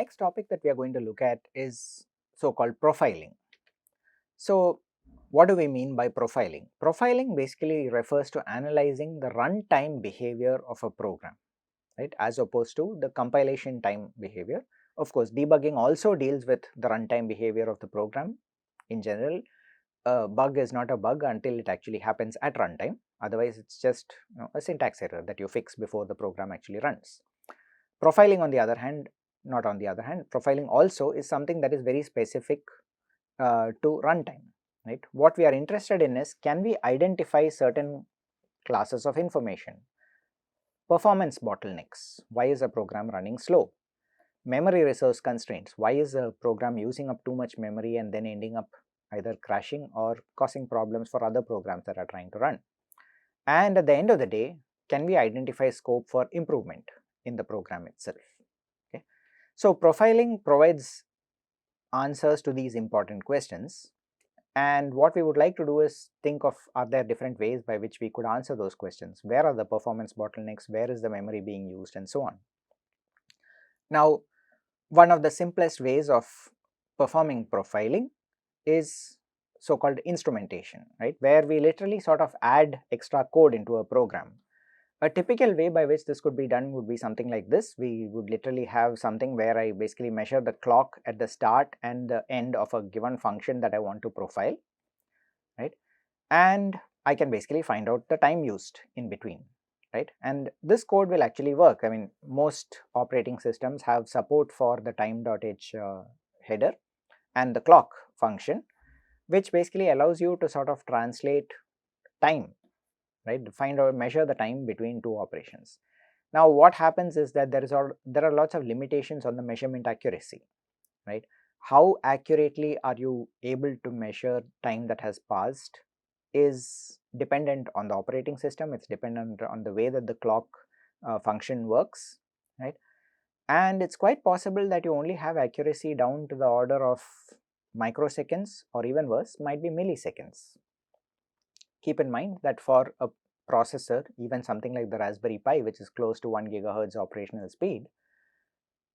next topic that we are going to look at is so-called profiling. So, what do we mean by profiling? Profiling basically refers to analyzing the runtime behavior of a program, right, as opposed to the compilation time behavior. Of course, debugging also deals with the runtime behavior of the program. In general, a bug is not a bug until it actually happens at runtime. Otherwise, it's just a syntax error that you fix before the program actually runs. Profiling, on the other hand, not on the other hand, profiling also is something that is very specific to runtime, right. What we are interested in is, can we identify certain classes of information? Performance bottlenecks, why is a program running slow? Memory resource constraints, why is a program using up too much memory and then ending up either crashing or causing problems for other programs that are trying to run? And at the end of the day, can we identify scope for improvement in the program itself? Okay. So, profiling provides answers to these important questions, and what we would like to do is think of, are there different ways by which we could answer those questions? Where are the performance bottlenecks? Where is the memory being used, and so on? Now, one of the simplest ways of performing profiling is so-called instrumentation, right, where we literally sort of add extra code into a program. A typical way by which this could be done would be something like this. We would literally have something where I basically measure the clock at the start and the end of a given function that I want to profile, right, and I can basically find out the time used in between, right, and this code will actually work. I mean, most operating systems have support for the time.h header and the clock function, which basically allows you to sort of translate time, right, find or measure the time between two operations. Now, what happens is that there are lots of limitations on the measurement accuracy, right. How accurately are you able to measure time that has passed is dependent on the operating system, it's dependent on the way that the clock function works, right, and it's quite possible that you only have accuracy down to the order of microseconds, or even worse, might be milliseconds. Keep in mind that for a processor, even something like the Raspberry Pi, which is close to 1 gigahertz operational speed,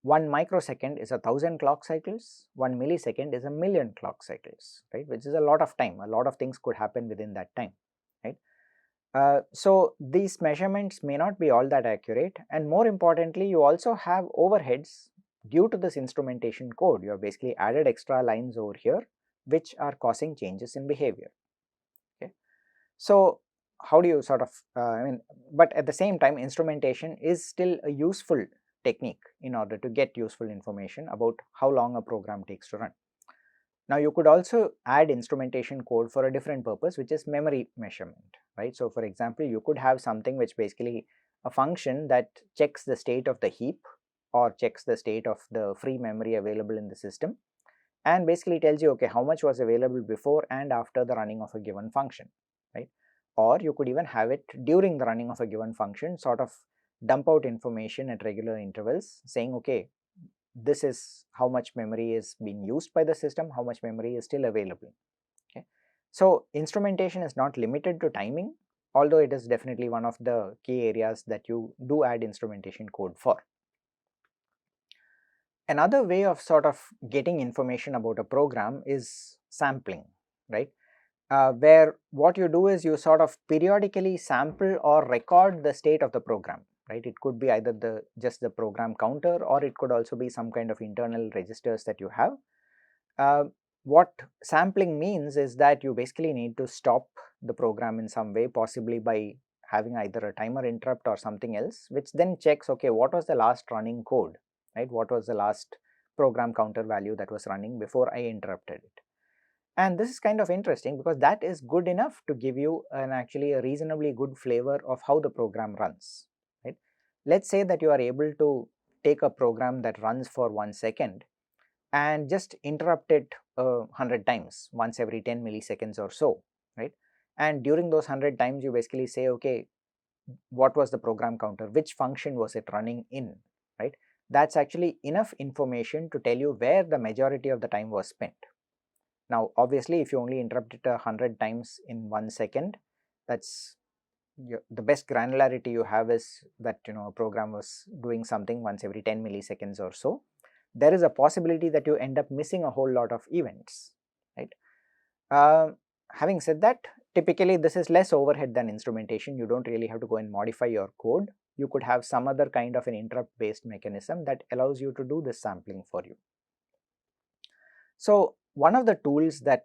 1 microsecond is 1000 clock cycles, 1 millisecond is 1,000,000 clock cycles, right, which is a lot of time. A lot of things could happen within that time, right. So, these measurements may not be all that accurate, and more importantly, you also have overheads due to this instrumentation code. You have basically added extra lines over here which are causing changes in behavior. Okay. So, how do you sort of but at the same time, instrumentation is still a useful technique in order to get useful information about how long a program takes to run. Now, you could also add instrumentation code for a different purpose, which is memory measurement, right. So, for example, you could have something which basically a function that checks the state of the heap or checks the state of the free memory available in the system, and basically tells you, okay, how much was available before and after the running of a given function, right. Or you could even have it during the running of a given function, sort of dump out information at regular intervals saying, okay, this is how much memory is being used by the system, how much memory is still available. Okay. So, instrumentation is not limited to timing, although it is definitely one of the key areas that you do add instrumentation code for. Another way of sort of getting information about a program is sampling, right, where what you do is you sort of periodically sample or record the state of the program, right. It could be either just the program counter, or it could also be some kind of internal registers that you have. What sampling means is that you basically need to stop the program in some way, possibly by having either a timer interrupt or something else, which then checks, okay, what was the last running code, right, what was the last program counter value that was running before I interrupted it. And this is kind of interesting because that is good enough to give you actually a reasonably good flavor of how the program runs, right. Let's say that you are able to take a program that runs for 1 second and just interrupt it 100 times, once every 10 milliseconds or so, right. And during those 100 times you basically say, okay, what was the program counter, which function was it running in, right. That's actually enough information to tell you where the majority of the time was spent. Now, obviously, if you only interrupt it 100 times in 1 second, that's the best granularity you have is that a program was doing something once every 10 milliseconds or so. there is a possibility that you end up missing a whole lot of events, right? Having said that, typically this is less overhead than instrumentation. You don't really have to go and modify your code. You could have some other kind of an interrupt based mechanism that allows you to do this sampling for you. So one of the tools that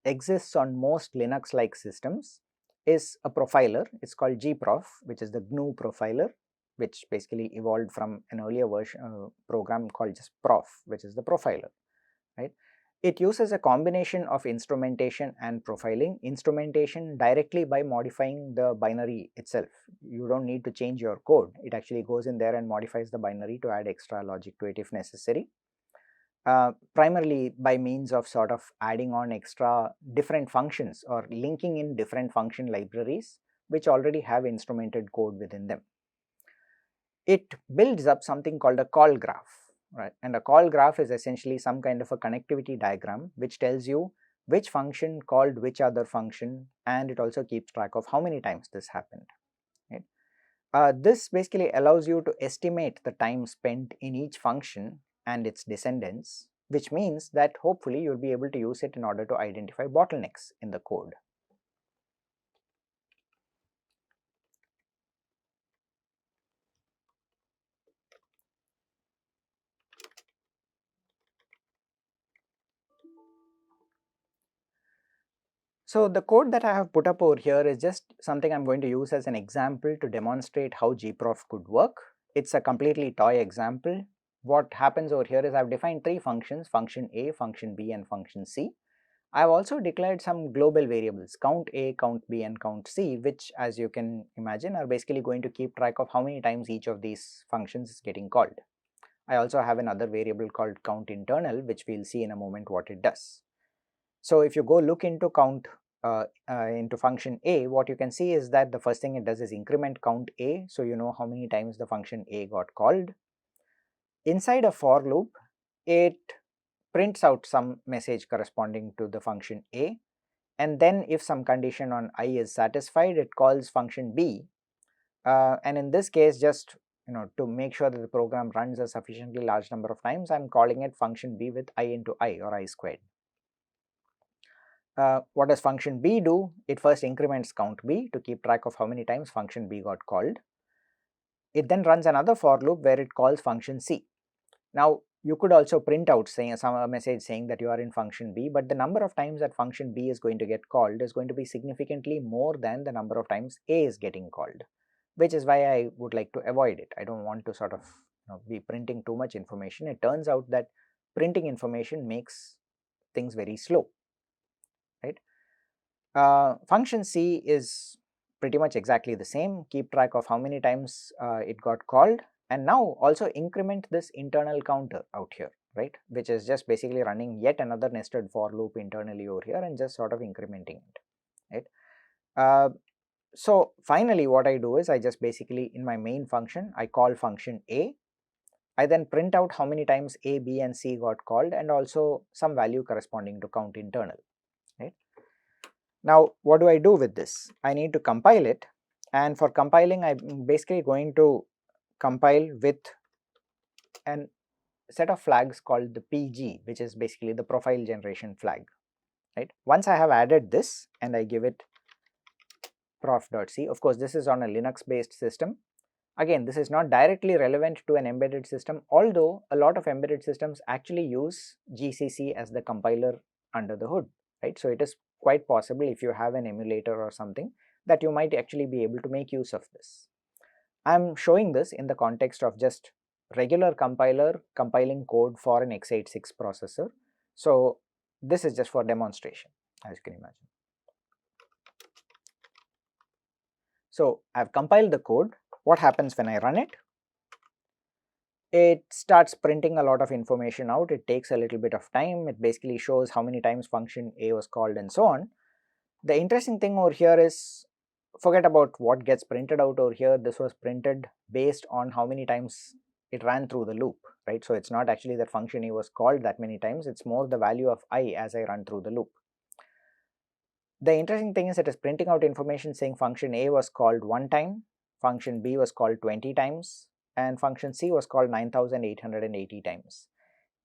exists on most Linux like systems is a profiler. It's called Gprof, which is the GNU profiler, which basically evolved from an earlier version program called just Prof, which is the profiler, right? It uses a combination of instrumentation and profiling. Instrumentation directly by modifying the binary itself. You don't need to change your code. It actually goes in there and modifies the binary to add extra logic to it if necessary. Primarily by means of sort of adding on extra different functions or linking in different function libraries which already have instrumented code within them. It builds up something called a call graph, right? And a call graph is essentially some kind of a connectivity diagram which tells you which function called which other function, and it also keeps track of how many times this happened, right? This basically allows you to estimate the time spent in each function and its descendants, which means that hopefully you will be able to use it in order to identify bottlenecks in the code. So the code that I have put up over here is just something I'm going to use as an example to demonstrate how Gprof could work. It's a completely toy example. What happens over here is I've defined three functions, function A, function B and function C. I've also declared some global variables, count A, count B and count C, which as you can imagine are basically going to keep track of how many times each of these functions is getting called. I also have another variable called count internal, which we'll see in a moment what it does. So if you go look into into function A, what you can see is that the first thing it does is increment count A, so you know how many times the function A got called. Inside a for loop, it prints out some message corresponding to the function A, and then if some condition on I is satisfied, it calls function B, and in this case, just to make sure that the program runs a sufficiently large number of times, I'm calling it function B with I into I or I squared. What does function B do? It first increments count B to keep track of how many times function B got called. It then runs another for loop where it calls function C. Now you could also print out a message saying that you are in function B, but the number of times that function B is going to get called is going to be significantly more than the number of times A is getting called, which is why I would like to avoid it. I don't want to sort of be printing too much information. It turns out that printing information makes things very slow, right? Function C is pretty much exactly the same. Keep track of how many times it got called, and now also increment this internal counter out here, right, which is just basically running yet another nested for loop internally over here and just sort of incrementing it, right. So finally what I do is I just basically in my main function I call function A. I then print out how many times A, B and C got called and also some value corresponding to count internal, right. Now what do I do with this? I need to compile it, and for compiling I'm basically going to compile with an set of flags called the PG, which is basically the profile generation flag, right. Once I have added this and I give it prof.c, of course this is on a Linux based system. Again, this is not directly relevant to an embedded system, although a lot of embedded systems actually use GCC as the compiler under the hood, right. So it is quite possible if you have an emulator or something that you might actually be able to make use of this. I am showing this in the context of just regular compiler compiling code for an x86 processor. So this is just for demonstration, as you can imagine. So I have compiled the code. What happens when I run it? It starts printing a lot of information out. It takes a little bit of time. It basically shows how many times function A was called and so on. The interesting thing over here is, forget about what gets printed out over here. This was printed based on how many times it ran through the loop, right. So it's not actually that function A was called that many times, it's more the value of I as I run through the loop. The interesting thing is it is printing out information saying function A was called 1 time, function B was called 20 times, and function C was called 9880 times.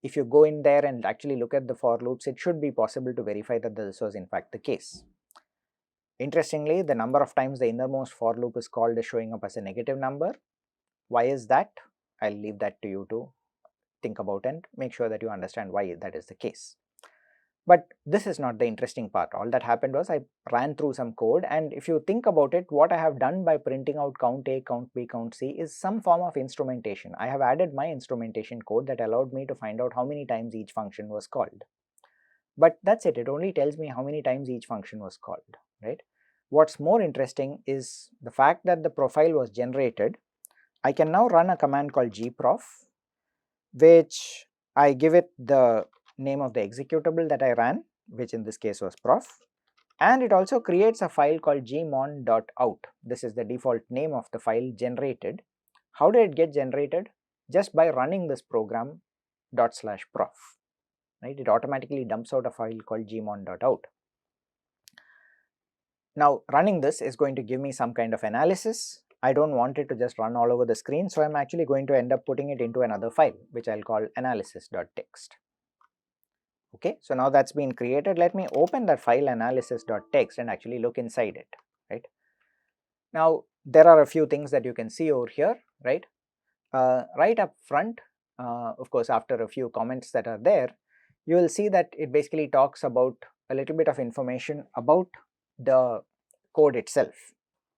if you go in there and actually look at the for loops, it should be possible to verify that this was in fact the case. Interestingly, the number of times the innermost for loop is called is showing up as a negative number. Why is that? I'll leave that to you to think about and make sure that you understand why that is the case. But this is not the interesting part. All that happened was I ran through some code, and if you think about it, what I have done by printing out count A, count B, count C is some form of instrumentation. I have added my instrumentation code that allowed me to find out how many times each function was called. But that's it, it only tells me how many times each function was called, right? What's more interesting is the fact that the profile was generated. I can now run a command called Gprof, which I give it the name of the executable that I ran, which in this case was prof, and it also creates a file called gmon.out. This is the default name of the file generated. How did it get generated? Just by running this program /prof, right? It automatically dumps out a file called gmon.out. Now running this is going to give me some kind of analysis. I don't want it to just run all over the screen, so I'm actually going to end up putting it into another file, which I'll call analysis.txt. Okay, so now that's been created. Let me open that file analysis.txt and actually look inside it, right? Now there are a few things that you can see over here, right? Right up front, of course, after a few comments that are there, you will see that it basically talks about a little bit of information about the code itself,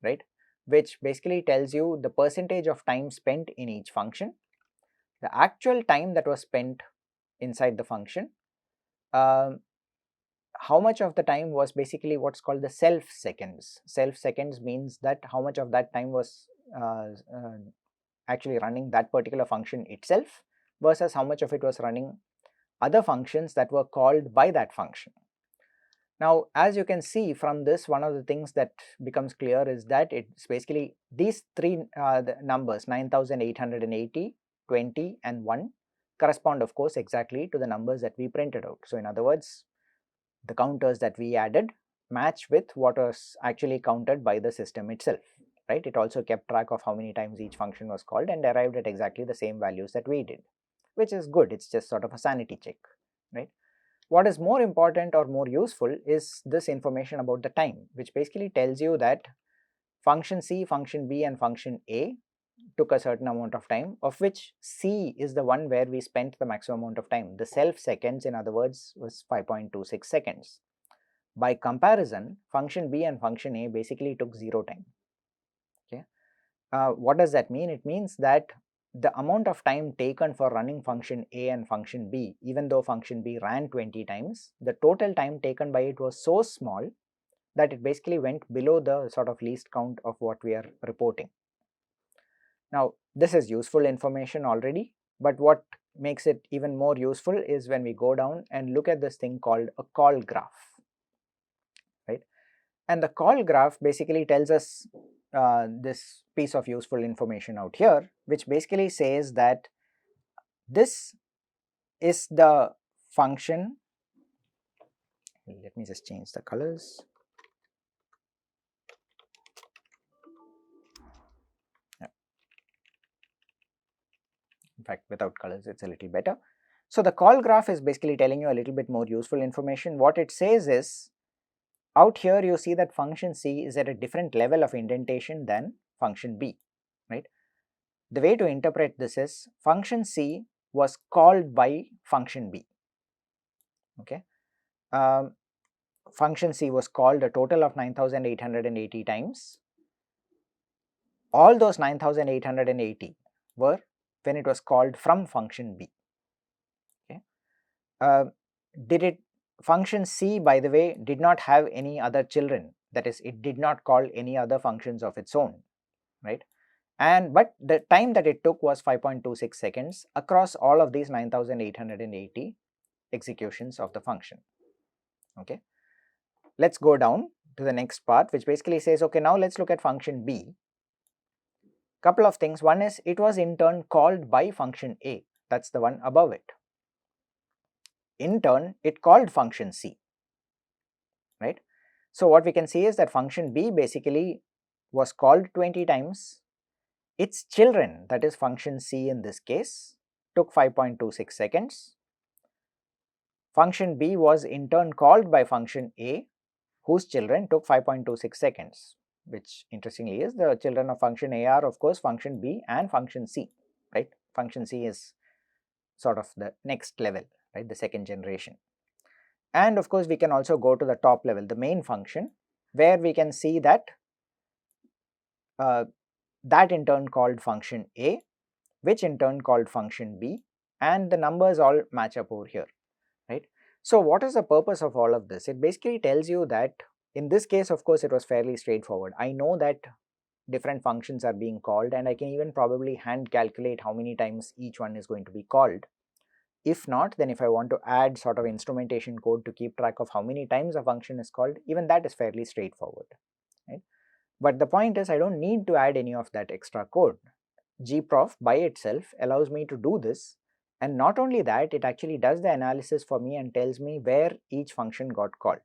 right? Which basically tells you the percentage of time spent in each function, the actual time that was spent inside the function, how much of the time was basically what's called the self seconds. Self seconds means that how much of that time was actually running that particular function itself versus how much of it was running other functions that were called by that function. Now as you can see from this, one of the things that becomes clear is that it's basically these three the numbers 9880, 20 and 1 correspond of course exactly to the numbers that we printed out. So in other words, the counters that we added match with what was actually counted by the system itself, right? It also kept track of how many times each function was called and arrived at exactly the same values that we did, which is good. It's just sort of a sanity check, right? What is more important or more useful is this information about the time, which basically tells you that function C, function B and function A took a certain amount of time, of which C is the one where we spent the maximum amount of time. The self seconds, in other words, was 5.26 seconds. By comparison, function B and function A basically took 0 time. Okay, what does that mean? It means that the amount of time taken for running function A and function B, even though function B ran 20 times, the total time taken by it was so small that it basically went below the sort of least count of what we are reporting. Now this is useful information already, but what makes it even more useful is when we go down and look at this thing called a call graph, right? And the call graph basically tells us this piece of useful information out here, which basically says that this is the function. Let me just change the colors. Yeah. In fact, without colors it's a little better. So the call graph is basically telling you a little bit more useful information. What it says is, out here you see that function C is at a different level of indentation than function B, right? The way to interpret this is function C was called by function B, okay? Function C was called a total of 9880 times. All those 9880 were when it was called from function B, okay? Function C, by the way, did not have any other children, that is, it did not call any other functions of its own, right? But the time that it took was 5.26 seconds across all of these 9880 executions of the function, okay? Let's go down to the next part, which basically says, okay, now let's look at function B. Couple of things. One is it was in turn called by function A, that's the one above it. In turn, it called function C, right? So what we can see is that function B basically was called 20 times. Its children, that is function C in this case, took 5.26 seconds, function B was in turn called by function A, whose children took 5.26 seconds, which interestingly is the children of function A are of course function B and function C, right. Function C is sort of the next level, right, the second generation. And of course we can also go to the top level, the main function, where we can see that that in turn called function A, which in turn called function B, and the numbers all match up over here, right. So what is the purpose of all of this? It basically tells you that in this case of course it was fairly straightforward. I know that different functions are being called and I can even probably hand calculate how many times each one is going to be called. If not, then if I want to add sort of instrumentation code to keep track of how many times a function is called, even that is fairly straightforward, right. But the point is I don't need to add any of that extra code. Gprof by itself allows me to do this, and not only that, it actually does the analysis for me and tells me where each function got called.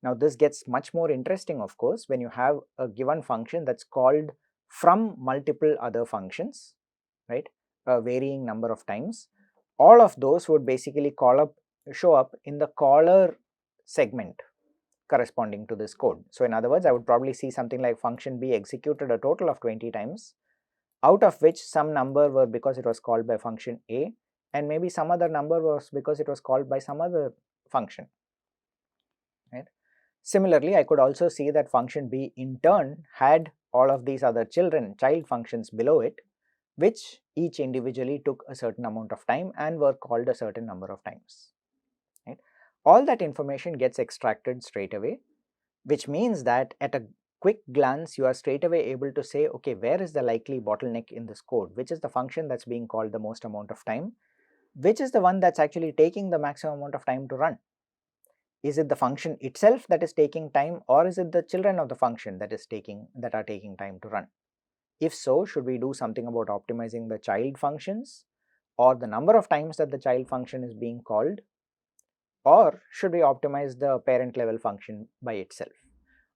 Now this gets much more interesting of course when you have a given function that's called from multiple other functions, right, a varying number of times. All of those would basically show up in the caller segment corresponding to this code. So in other words, I would probably see something like function B executed a total of 20 times, out of which some number were because it was called by function A and maybe some other number was because it was called by some other function, right. Similarly, I could also see that function B in turn had all of these other child functions below it, which each individually took a certain amount of time and were called a certain number of times, right. All that information gets extracted straight away, which means that at a quick glance you are straight away able to say, okay, where is the likely bottleneck in this code, which is the function that's being called the most amount of time, which is the one that's actually taking the maximum amount of time to run. Is it the function itself that is taking time, or is it the children of the function that are taking time to run? If so, should we do something about optimizing the child functions or the number of times that the child function is being called, or should we optimize the parent level function by itself?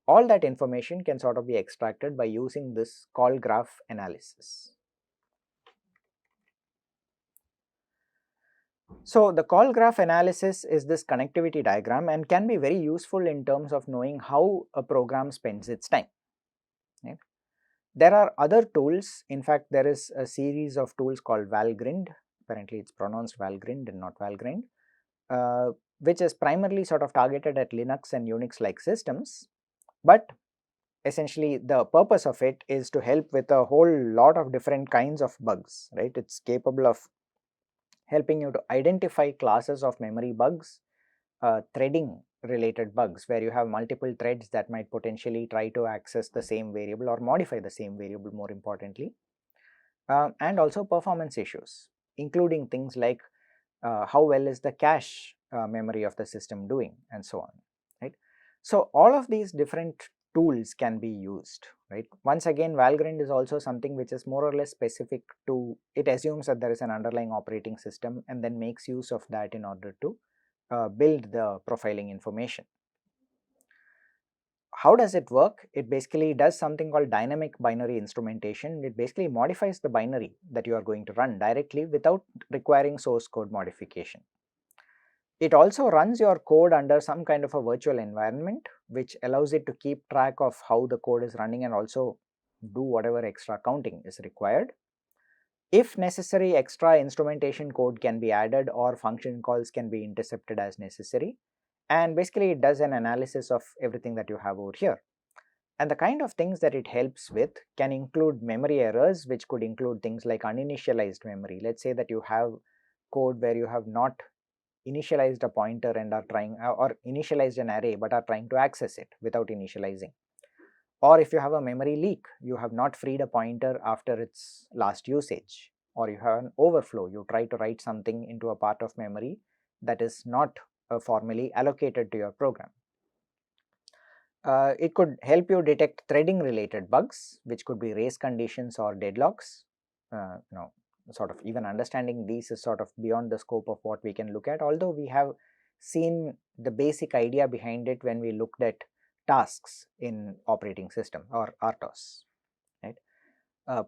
All that information can sort of be extracted by using this call graph analysis. So the call graph analysis is this connectivity diagram and can be very useful in terms of knowing how a program spends its time, right? There are other tools. In fact, there is a series of tools called Valgrind. Apparently it's pronounced Valgrind and not Valgrind, which is primarily sort of targeted at Linux and Unix like systems, but essentially the purpose of it is to help with a whole lot of different kinds of bugs, right? It's capable of helping you to identify classes of memory bugs, threading related bugs where you have multiple threads that might potentially try to access the same variable or modify the same variable more importantly, and also performance issues, including things like how well is the cache memory of the system doing and so on, right. So all of these different tools can be used, right. Once again, Valgrind is also something which is more or less specific to, it assumes that there is an underlying operating system and then makes use of that in order to build the profiling information. How does it work? It basically does something called dynamic binary instrumentation. It basically modifies the binary that you are going to run directly without requiring source code modification. It also runs your code under some kind of a virtual environment, which allows it to keep track of how the code is running and also do whatever extra counting is required. If necessary, extra instrumentation code can be added or function calls can be intercepted as necessary, and basically it does an analysis of everything that you have over here. And the kind of things that it helps with can include memory errors, which could include things like uninitialized memory. Let's say that you have code where you have not initialized a pointer and are trying, or initialized an array but are trying to access it without initializing. Or if you have a memory leak, you have not freed a pointer after its last usage, or you have an overflow, you try to write something into a part of memory that is not formally allocated to your program. It could help you detect threading related bugs, which could be race conditions or deadlocks. Sort of even understanding these is sort of beyond the scope of what we can look at, although we have seen the basic idea behind it when we looked at tasks in operating system or RTOS, right.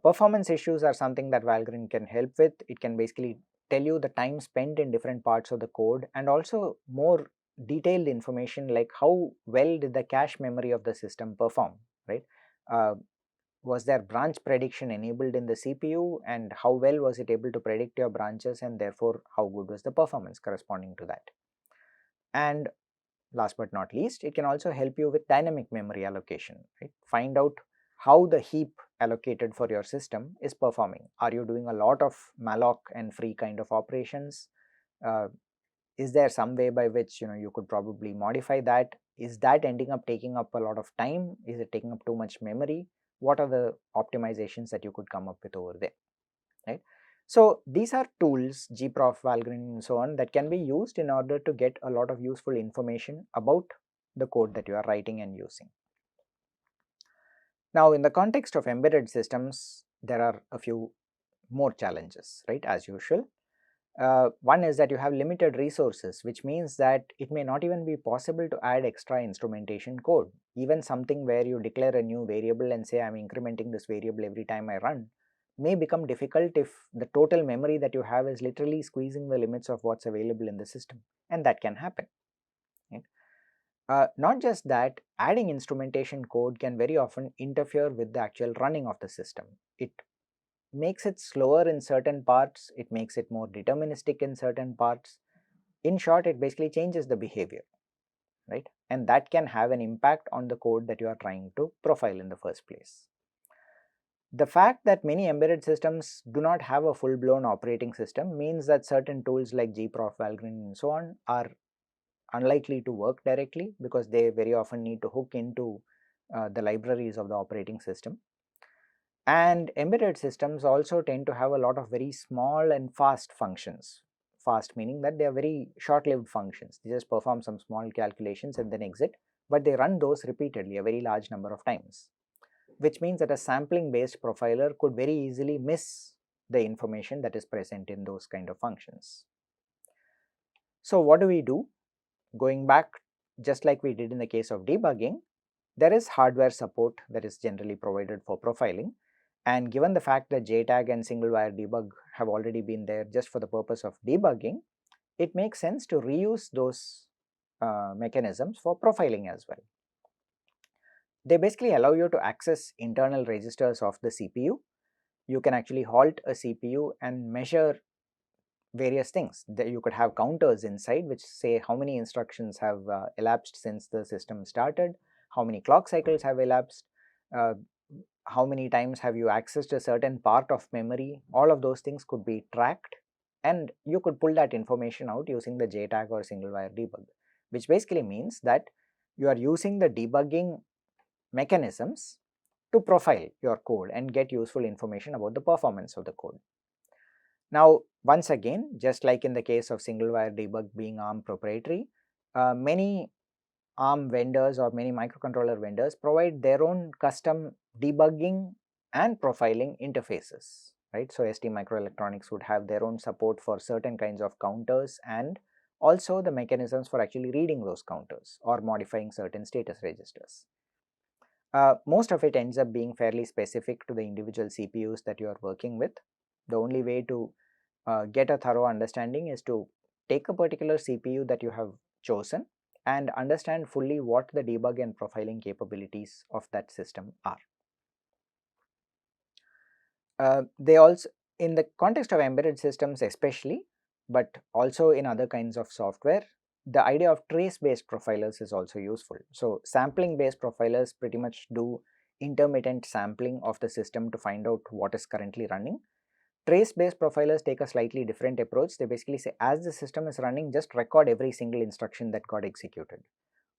Performance issues are something that Valgrind can help with. It can basically tell you the time spent in different parts of the code, and also more detailed information like how well did the cache memory of the system perform, right? Was there branch prediction enabled in the CPU, and how well was it able to predict your branches, and therefore how good was the performance corresponding to that. And last but not least, it can also help you with dynamic memory allocation, right? Find out how the heap allocated for your system is performing. Are you doing a lot of malloc and free kind of operations? Is there some way by which you could probably modify that? Is that ending up taking up a lot of time? Is it taking up too much memory? What are the optimizations that you could come up with over there, right? So these are tools, Gprof, Valgrind and so on, that can be used in order to get a lot of useful information about the code that you are writing and using. Now in the context of embedded systems, there are a few more challenges, right, as usual. One is that you have limited resources, which means that it may not even be possible to add extra instrumentation code. Even something where you declare a new variable and say I'm incrementing this variable every time I run may become difficult if the total memory that you have is literally squeezing the limits of what's available in the system, and that can happen. Right? Not just that, adding instrumentation code can very often interfere with the actual running of the system. It makes it slower in certain parts, it makes it more deterministic in certain parts. In short, it basically changes the behavior, right? And that can have an impact on the code that you are trying to profile in the first place. The fact that many embedded systems do not have a full-blown operating system means that certain tools like Gprof, Valgrind and so on are unlikely to work directly, because they very often need to hook into the libraries of the operating system. And embedded systems also tend to have a lot of very small and fast functions. Fast meaning that they are very short-lived functions. They just perform some small calculations and then exit, but they run those repeatedly a very large number of times, which means that a sampling based profiler could very easily miss the information that is present in those kind of functions. So what do we do? Going back, just like we did in the case of debugging, there is hardware support that is generally provided for profiling. And given the fact that JTAG and single wire debug have already been there just for the purpose of debugging, it makes sense to reuse those mechanisms for profiling as well. They basically allow you to access internal registers of the CPU. You can actually halt a CPU and measure various things. You could have counters inside which say how many instructions have elapsed since the system started, how many clock cycles have elapsed, uh, how many times have you accessed a certain part of memory. All of those things could be tracked, and you could pull that information out using the JTAG or single wire debug, which basically means that you are using the debugging mechanisms to profile your code and get useful information about the performance of the code. Now once again, just like in the case of single wire debug being ARM proprietary, many ARM vendors or many microcontroller vendors provide their own custom debugging and profiling interfaces, right? So ST Microelectronics would have their own support for certain kinds of counters, and also the mechanisms for actually reading those counters or modifying certain status registers. Most of it ends up being fairly specific to the individual CPUs that you are working with. The only way to get a thorough understanding is to take a particular CPU that you have chosen and understand fully what the debug and profiling capabilities of that system are. They also, in the context of embedded systems especially, but also in other kinds of software, the idea of trace based profilers is also useful. So sampling based profilers pretty much do intermittent sampling of the system to find out what is currently running. Trace based profilers take a slightly different approach. They basically say as the system is running, just record every single instruction that got executed.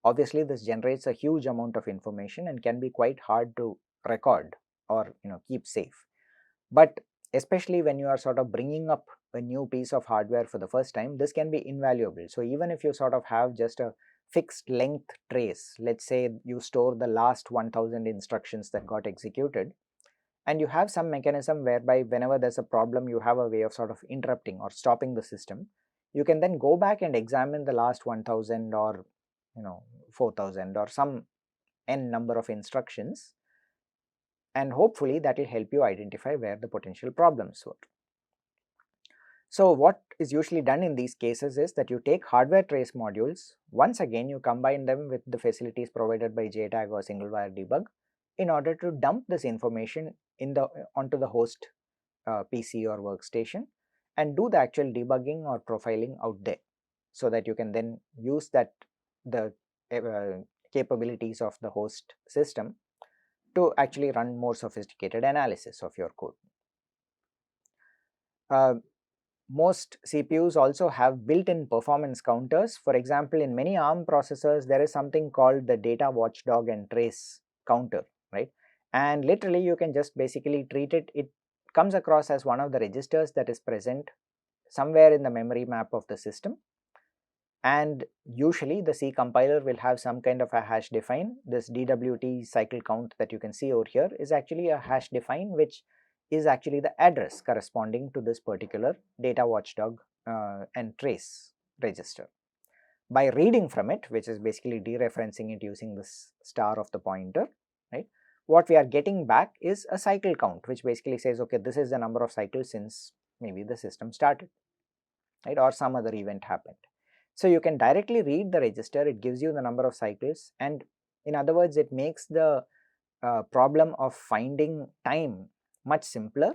Obviously this generates a huge amount of information and can be quite hard to record or keep safe. But especially when you are sort of bringing up a new piece of hardware for the first time, this can be invaluable. So even if you sort of have just a fixed length trace, let's say you store the last 1000 instructions that got executed, and you have some mechanism whereby whenever there's a problem you have a way of sort of interrupting or stopping the system, you can then go back and examine the last 1000 or 4000 or some n number of instructions, and hopefully that will help you identify where the potential problems were. So what is usually done in these cases is that you take hardware trace modules, once again you combine them with the facilities provided by JTAG or single wire debug in order to dump this information onto the host PC or workstation and do the actual debugging or profiling out there, so that you can then use the capabilities of the host system to actually run more sophisticated analysis of your code. Most CPUs also have built-in performance counters. For example, in many ARM processors there is something called the data watchdog and trace counter, right? And literally you can just basically treat it, it comes across as one of the registers that is present somewhere in the memory map of the system, and usually the C compiler will have some kind of a hash define. This DWT cycle count that you can see over here is actually a hash define, which is actually the address corresponding to this particular data watchdog and trace register. By reading from it, which is basically dereferencing it using this star of the pointer, right, what we are getting back is a cycle count, which basically says, okay, this is the number of cycles since maybe the system started, right, or some other event happened. So you can directly read the register, it gives you the number of cycles, and in other words it makes the problem of finding time much simpler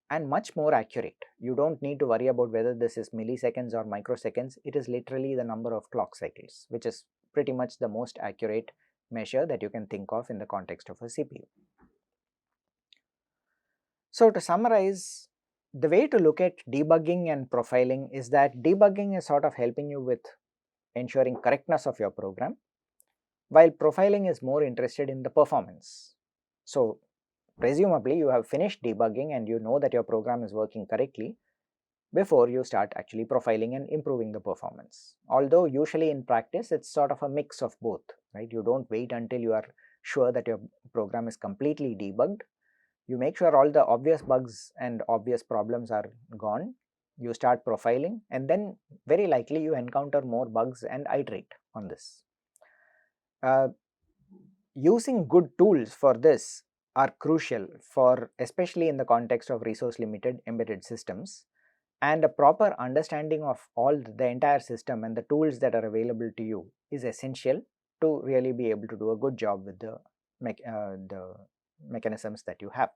and much more accurate. You don't need to worry about whether this is milliseconds or microseconds, it is literally the number of clock cycles, which is pretty much the most accurate measure that you can think of in the context of a CPU. So to summarize, the way to look at debugging and profiling is that debugging is sort of helping you with ensuring correctness of your program, while profiling is more interested in the performance. So presumably you have finished debugging and you know that your program is working correctly before you start actually profiling and improving the performance. Although usually in practice it's sort of a mix of both, right? You don't wait until you are sure that your program is completely debugged. You make sure all the obvious bugs and obvious problems are gone, you start profiling, and then very likely you encounter more bugs and iterate on this. Using good tools for this are crucial for, especially in the context of resource limited embedded systems, and a proper understanding of all the entire system and the tools that are available to you is essential to really be able to do a good job with the mechanisms that you have.